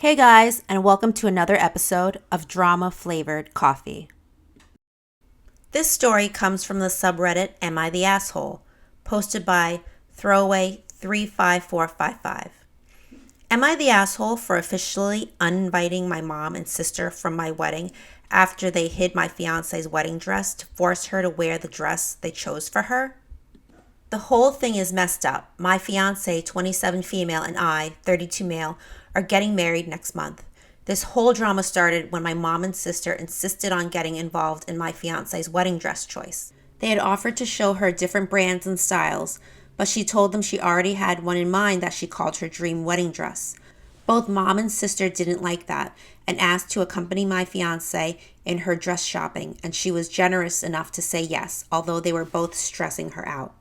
Hey guys, and welcome to another episode of Drama Flavored Coffee. This story comes from the subreddit Am I the Asshole, posted by Throwaway35455. Am I the asshole for officially uninviting my mom and sister from my wedding after they hid my fiance's wedding dress to force her to wear the dress they chose for her? The whole thing is messed up. My fiance, 27 female, and I, 32 male, are getting married next month. This whole drama started when my mom and sister insisted on getting involved in my fiance's wedding dress choice. They had offered to show her different brands and styles, but she told them she already had one in mind that she called her dream wedding dress. Both mom and sister didn't like that and asked to accompany my fiance in her dress shopping, and she was generous enough to say yes, although they were both stressing her out.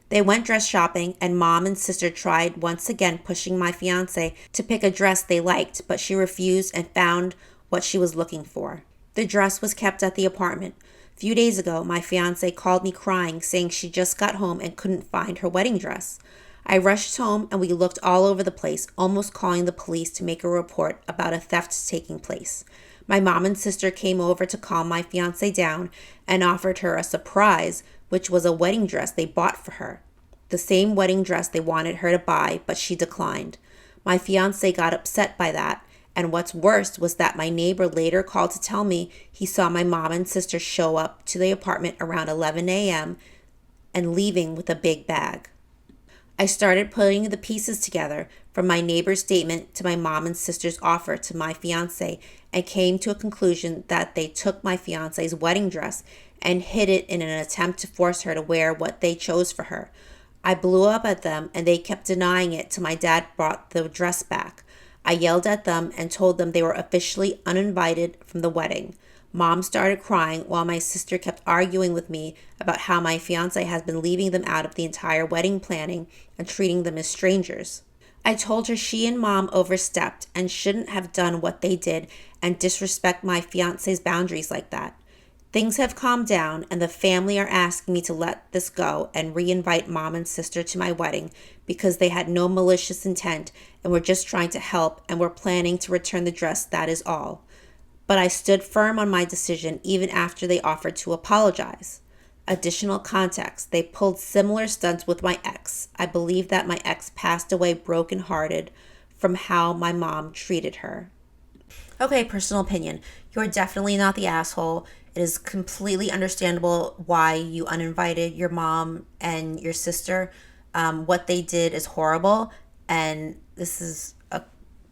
They went dress shopping, and mom and sister tried once again pushing my fiance to pick a dress they liked, but she refused and found what she was looking for. The dress was kept at the apartment. A few days ago, my fiance called me crying, saying she just got home and couldn't find her wedding dress. I rushed home and we looked all over the place, almost calling the police to make a report about a theft taking place. My mom and sister came over to calm my fiance down and offered her a surprise, which was a wedding dress they bought for her. The same wedding dress they wanted her to buy, but she declined. My fiance got upset by that, and what's worse was that my neighbor later called to tell me he saw my mom and sister show up to the apartment around 11 a.m. and leaving with a big bag. I started putting the pieces together from my neighbor's statement to my mom and sister's offer to my fiance and came to a conclusion that they took my fiance's wedding dress and hid it in an attempt to force her to wear what they chose for her. I blew up at them and they kept denying it till my dad brought the dress back. I yelled at them and told them they were officially uninvited from the wedding. Mom started crying while my sister kept arguing with me about how my fiance has been leaving them out of the entire wedding planning and treating them as strangers. I told her she and mom overstepped and shouldn't have done what they did and disrespect my fiance's boundaries like that. Things have calmed down and the family are asking me to let this go and re-invite mom and sister to my wedding because they had no malicious intent and were just trying to help and were planning to return the dress, that is all. But I stood firm on my decision even after they offered to apologize. Additional context, they pulled similar stunts with my ex. I believe that my ex passed away brokenhearted from how my mom treated her. Okay, personal opinion. You're definitely not the asshole. It is completely understandable why you uninvited your mom and your sister. What they did is horrible, and this is a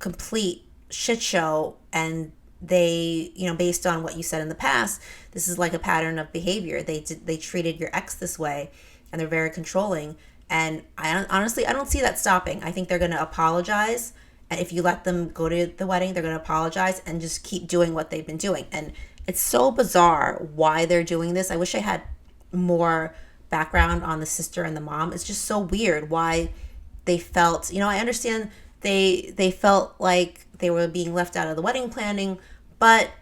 complete shit show. And they, based on what you said in the past, this is like a pattern of behavior. They treated your ex this way, and they're very controlling. And honestly, I don't see that stopping. I think they're going to apologize. And if you let them go to the wedding, they're going to apologize and just keep doing what they've been doing. And it's so bizarre why they're doing this. I wish I had more background on the sister and the mom. It's just so weird why they felt, I understand they felt like they were being left out of the wedding planning, but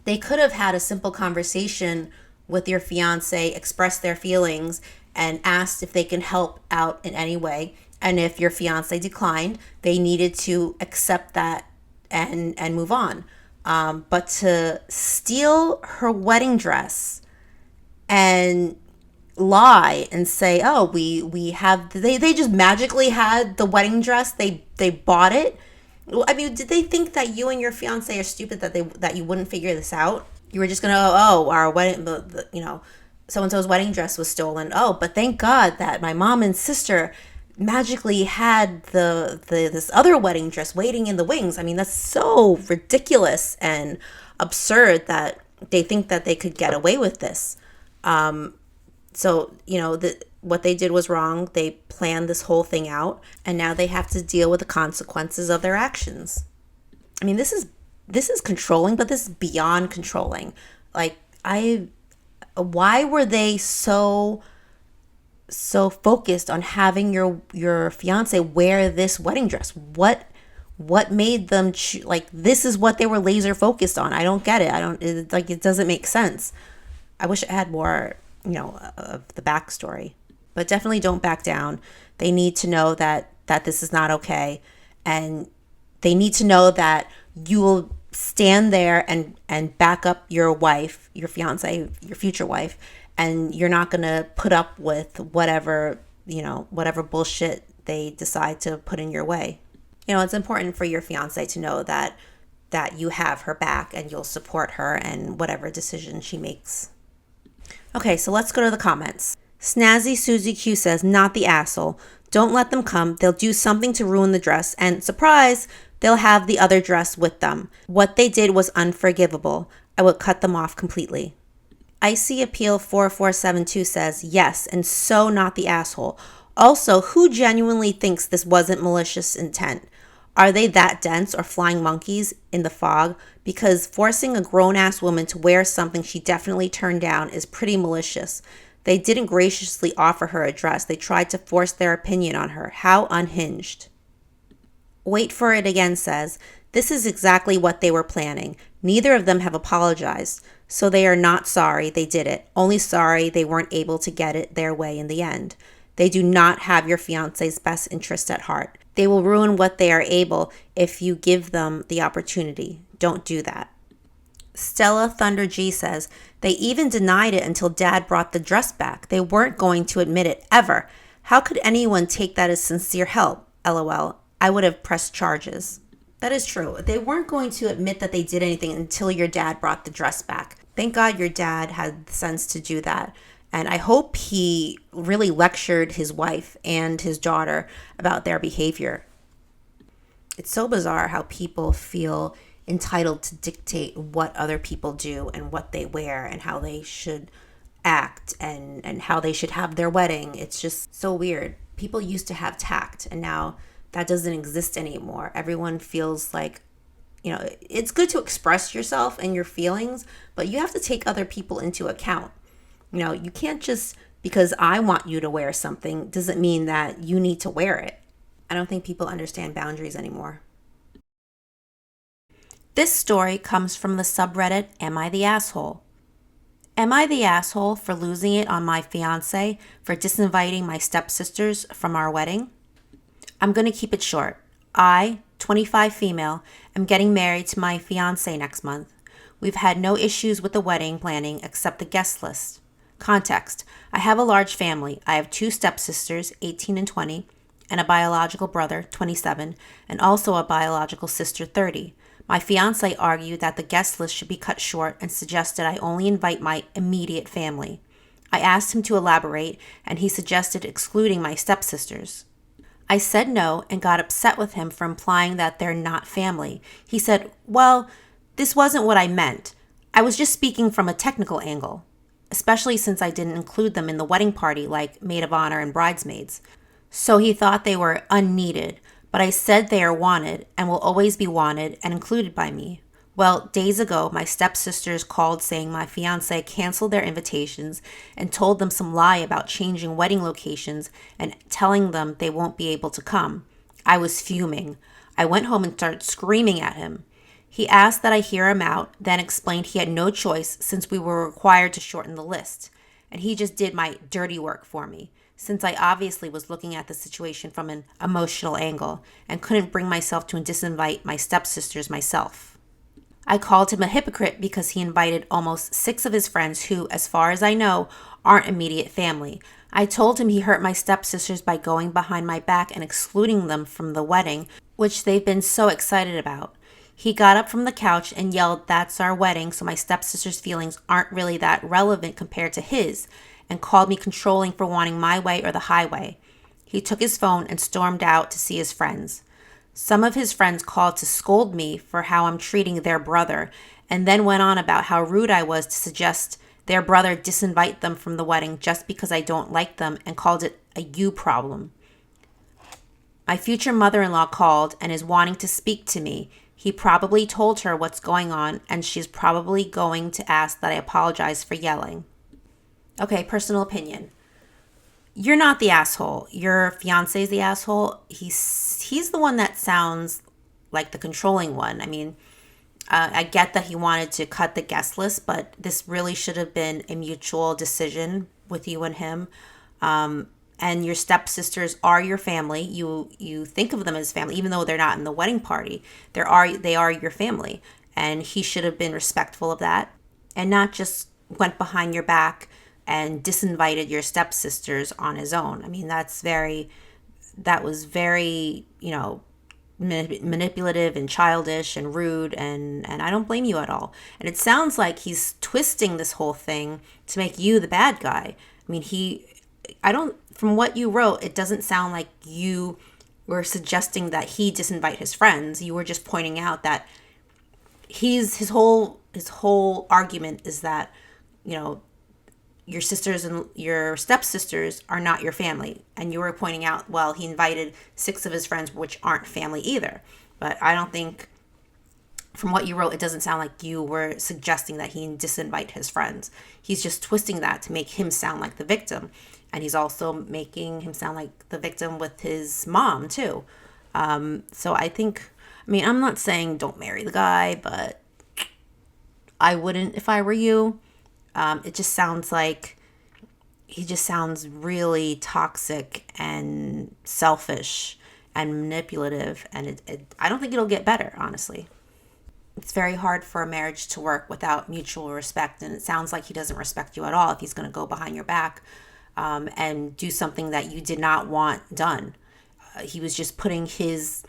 they could have had a simple conversation with your fiance, expressed their feelings, and asked if they can help out in any way. And if your fiance declined, they needed to accept that and move on. But to steal her wedding dress and lie and say, oh, we have, they just magically had the wedding dress, they bought it. I mean, did they think that you and your fiance are stupid, that you wouldn't figure this out? You were just gonna go, oh, our wedding, so and so's wedding dress was stolen. Oh, but thank God that my mom and sister magically had this other wedding dress waiting in the wings. I mean, that's so ridiculous and absurd that they think that they could get away with this. So what they did was wrong. They planned this whole thing out, and now they have to deal with the consequences of their actions. I mean, this is controlling, but this is beyond controlling. Like, why were they so focused on having your fiance wear this wedding dress? What made them this is what they were laser focused on? I don't get it. It doesn't make sense. I wish I had more, of the backstory. But definitely don't back down. They need to know that this is not okay, and They need to know that you will stand there and back up your wife, your fiance, your future wife, and you're not going to put up with whatever, whatever bullshit they decide to put in your way. It's important for your fiance to know that you have her back and you'll support her and whatever decision she makes. Okay, so let's go to the comments. Snazzy Susie Q says, not the asshole. Don't let them come. They'll do something to ruin the dress. And surprise, they'll have the other dress with them. What they did was unforgivable. I would cut them off completely. Icy Appeal 4472 says, yes, and so not the asshole. Also, who genuinely thinks this wasn't malicious intent? Are they that dense or flying monkeys in the fog? Because forcing a grown-ass woman to wear something she definitely turned down is pretty malicious. They didn't graciously offer her a dress. They tried to force their opinion on her. How unhinged. Wait for it again says, this is exactly what they were planning. Neither of them have apologized, so they are not sorry they did it. Only sorry they weren't able to get it their way in the end. They do not have your fiance's best interest at heart. They will ruin what they are able if you give them the opportunity. Don't do that. Stella Thunder G says, they even denied it until Dad brought the dress back. They weren't going to admit it, ever. How could anyone take that as sincere help? LOL. I would have pressed charges. That is true. They weren't going to admit that they did anything until your dad brought the dress back. Thank God your dad had the sense to do that. And I hope he really lectured his wife and his daughter about their behavior. It's so bizarre how people feel entitled to dictate what other people do and what they wear and how they should act and how they should have their wedding. It's just so weird. People used to have tact, and now that doesn't exist anymore. Everyone feels like, it's good to express yourself and your feelings, but you have to take other people into account. You can't just, because I want you to wear something, doesn't mean that you need to wear it. I don't think people understand boundaries anymore. This story comes from the subreddit, Am I the Asshole? Am I the asshole for losing it on my fiancé for disinviting my stepsisters from our wedding? I'm going to keep it short. I, 25 female, am getting married to my fiancé next month. We've had no issues with the wedding planning except the guest list. Context: I have a large family. I have 2 stepsisters, 18 and 20, and a biological brother, 27, and also a biological sister, 30. My fiancé argued that the guest list should be cut short and suggested I only invite my immediate family. I asked him to elaborate, and he suggested excluding my stepsisters. I said no and got upset with him for implying that they're not family. He said, well, this wasn't what I meant. I was just speaking from a technical angle, especially since I didn't include them in the wedding party like maid of honor and bridesmaids. So he thought they were unneeded, but I said they are wanted and will always be wanted and included by me. Well, days ago, my stepsisters called saying my fiancé canceled their invitations and told them some lie about changing wedding locations and telling them they won't be able to come. I was fuming. I went home and started screaming at him. He asked that I hear him out, then explained he had no choice since we were required to shorten the list. And he just did my dirty work for me, since I obviously was looking at the situation from an emotional angle and couldn't bring myself to disinvite my stepsisters myself. I called him a hypocrite because he invited almost 6 of his friends who, as far as I know, aren't immediate family. I told him he hurt my stepsisters by going behind my back and excluding them from the wedding, which they've been so excited about. He got up from the couch and yelled, "That's our wedding, so my stepsister's feelings aren't really that relevant compared to his," and called me controlling for wanting my way or the highway. He took his phone and stormed out to see his friends. Some of his friends called to scold me for how I'm treating their brother, and then went on about how rude I was to suggest their brother disinvite them from the wedding just because I don't like them, and called it a you problem. My future mother-in-law called and is wanting to speak to me. He probably told her what's going on, and she's probably going to ask that I apologize for yelling. Okay, personal opinion. You're not the asshole. Your fiance's the asshole. He's the one that sounds like the controlling one. I mean, I get that he wanted to cut the guest list, but this really should have been a mutual decision with you and him. and your stepsisters are your family. You think of them as family, even though they're not in the wedding party. They are your family, and he should have been respectful of that, and not just went behind your back and disinvited your stepsisters on his own. I mean, that was very, manipulative and childish and rude, and I don't blame you at all. And it sounds like he's twisting this whole thing to make you the bad guy. I mean, I don't, from what you wrote, it doesn't sound like you were suggesting that he disinvite his friends. You were just pointing out that his whole argument is that, your sisters and your stepsisters are not your family. And you were pointing out, well, he invited 6 of his friends, which aren't family either. But I don't think, from what you wrote, it doesn't sound like you were suggesting that he disinvite his friends. He's just twisting that to make him sound like the victim. And he's also making him sound like the victim with his mom, too. So I think, I'm not saying don't marry the guy, but I wouldn't if I were you. It just sounds like he just sounds really toxic and selfish and manipulative. And I don't think it'll get better, honestly. It's very hard for a marriage to work without mutual respect. And it sounds like he doesn't respect you at all if he's going to go behind your back and do something that you did not want done. He was just putting his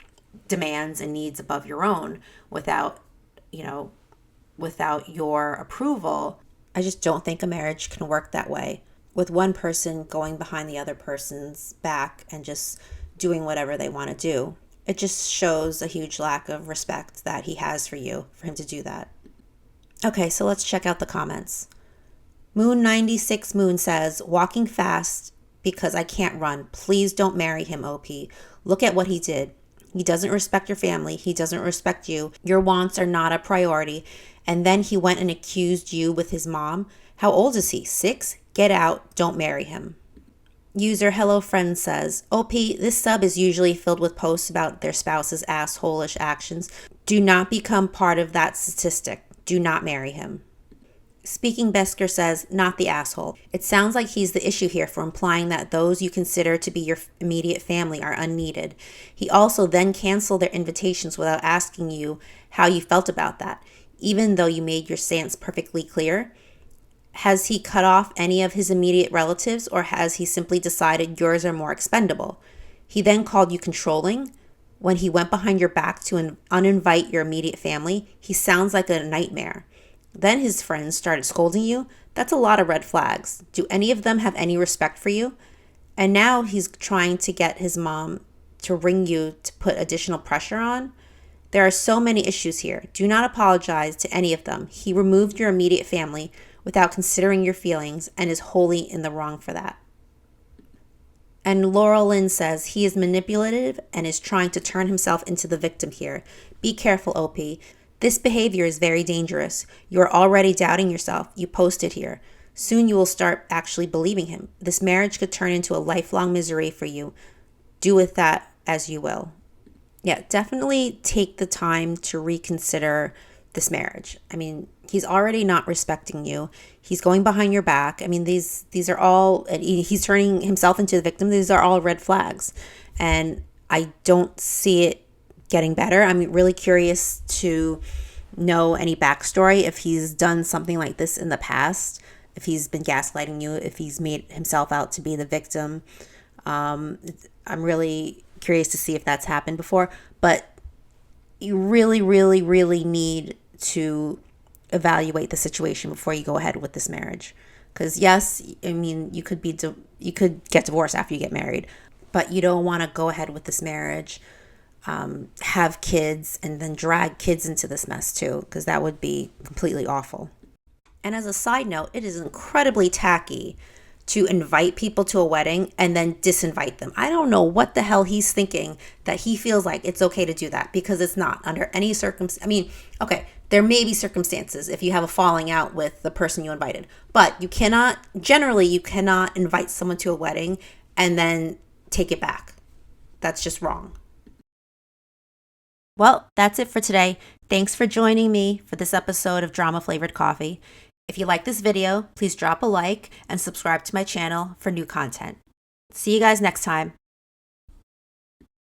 demands and needs above your own without your approval. I just don't think a marriage can work that way, with one person going behind the other person's back and just doing whatever they want to do. It just shows a huge lack of respect that he has for you, for him to do that. Okay, so let's check out the comments. Moon96 Moon says, walking fast because I can't run. Please don't marry him, OP. Look at what he did. He doesn't respect your family. He doesn't respect you. Your wants are not a priority. And then he went and accused you with his mom. How old is he? 6? Get out. Don't marry him. User Hello Friend says, OP, this sub is usually filled with posts about their spouse's asshole-ish actions. Do not become part of that statistic. Do not marry him. Speaking Besker says, not the asshole. It sounds like he's the issue here for implying that those you consider to be your immediate family are unneeded. He also then canceled their invitations without asking you how you felt about that, even though you made your stance perfectly clear. Has he cut off any of his immediate relatives, or has he simply decided yours are more expendable? He then called you controlling. When he went behind your back to uninvite your immediate family, he sounds like a nightmare. Then his friends started scolding you. That's a lot of red flags. Do any of them have any respect for you? And now he's trying to get his mom to ring you to put additional pressure on. There are so many issues here. Do not apologize to any of them. He removed your immediate family without considering your feelings and is wholly in the wrong for that. And Laurel Lynn says he is manipulative and is trying to turn himself into the victim here. Be careful, OP. This behavior is very dangerous. You are already doubting yourself. You posted here. Soon you will start actually believing him. This marriage could turn into a lifelong misery for you. Do with that as you will. Yeah, definitely take the time to reconsider this marriage. He's already not respecting you. He's going behind your back. These are all, he's turning himself into the victim. These are all red flags. And I don't see it getting better. I'm really curious to know any backstory, if he's done something like this in the past, if he's been gaslighting you, if he's made himself out to be the victim. I'm really curious to see if that's happened before, but you really, really, really need to evaluate the situation before you go ahead with this marriage. Because yes, you could get divorced after you get married, but you don't want to go ahead with this marriage, have kids, and then drag kids into this mess too, because that would be completely awful. And as a side note, it is incredibly tacky to invite people to a wedding and then disinvite them. I don't know what the hell he's thinking, that he feels like it's okay to do that, because it's not under any circumstance. Okay, there may be circumstances if you have a falling out with the person you invited, but you cannot invite someone to a wedding and then take it back. That's just wrong. Well, that's it for today. Thanks for joining me for this episode of Drama Flavored Coffee. If you like this video, please drop a like and subscribe to my channel for new content. See you guys next time.